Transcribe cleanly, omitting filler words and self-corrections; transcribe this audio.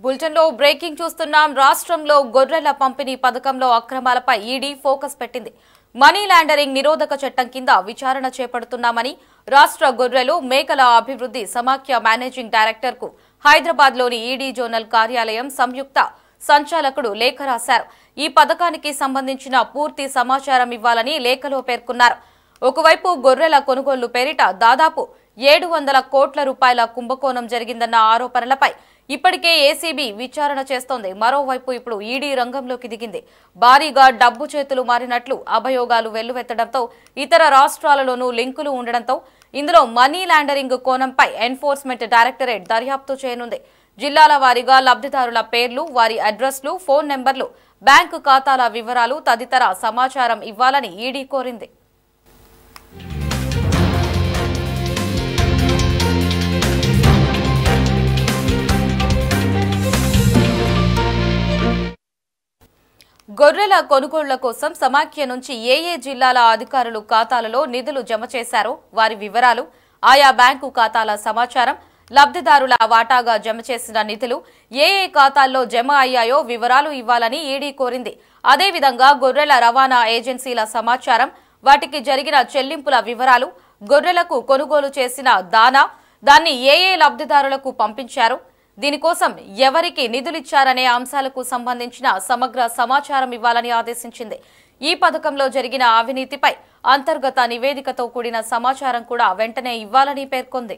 బులెటిన్లో బ్రేకింగ్ చూస్తున్నాం. రాష్ట్రంలో గొర్రెల పంపిణీ పథకంలో అక్రమాలపై ఈడీ ఫోకస్ పెట్టింది. మనీ లాండరింగ్ నిరోధక చట్టం కింద విచారణ చేపడుతున్నామని రాష్ట్ర గొర్రెలు మేకల అభివృద్ధి సమాఖ్య మేనేజింగ్ డైరెక్టర్ కు హైదరాబాద్లోని ఈడీ జోనల్ కార్యాలయం సంయుక్త సంచాలకుడు లేఖ రాశారు. ఈ పథకానికి సంబంధించిన పూర్తి సమాచారం ఇవ్వాలని లేఖలో పేర్కొన్నారు. ఒకవైపు గొర్రెల కొనుగోలు పేరిట దాదాపు 700 కోట్ల రూపాయల కుంభకోణం జరిగిందన్న ఆరోపణలపై ఇప్పటికే ఏసీబీ విచారణ చేస్తోంది. మరోవైపు ఇప్పుడు ఈడీ రంగంలోకి దిగింది. భారీగా డబ్బు చేతులు మారినట్లు అభియోగాలు వెల్లువెత్తడంతో ఇతర రాష్ట్రాలలోనూ లింకులు ఉండడంతో ఇందులో మనీ లాండరింగ్ కోణంపై ఎన్ఫోర్స్మెంట్ డైరెక్టరేట్ దర్యాప్తు చేయనుంది. జిల్లాల వారీగా లబ్ధిదారుల పేర్లు, వారి అడ్రస్లు, ఫోన్ నెంబర్లు, బ్యాంకు ఖాతాల వివరాలు తదితర సమాచారం ఇవ్వాలని ఈడీ కోరింది. గొర్రెల కొనుగోళ్ల కోసం సమాఖ్య నుంచి ఏ జిల్లాల అధికారులు ఖాతాలలో నిధులు జమ చేశారో వారి వివరాలు, ఆయా బ్యాంకు ఖాతాల సమాచారం, లబ్ధిదారుల వాటాగా జమ చేసిన నిధులు ఏ ఖాతాల్లో జమ అయ్యాయో వివరాలు ఇవ్వాలని ఈడీ కోరింది. అదేవిధంగా గొర్రెల రవాణా ఏజెన్సీల సమాచారం, వాటికి జరిగిన చెల్లింపుల వివరాలు, గొర్రెలకు కొనుగోలు చేసిన దాన్ని ఏ లబ్ధిదారులకు పంపించారు, దీనికోసం ఎవరికి నిధులిచ్చారనే అంశాలకు సంబంధించిన సమగ్ర సమాచారం ఇవ్వాలని ఆదేశించింది. ఈ పథకంలో జరిగిన అవినీతిపై అంతర్గత నివేదికతో కూడిన సమాచారం కూడా వెంటనే ఇవ్వాలని పేర్కొంది.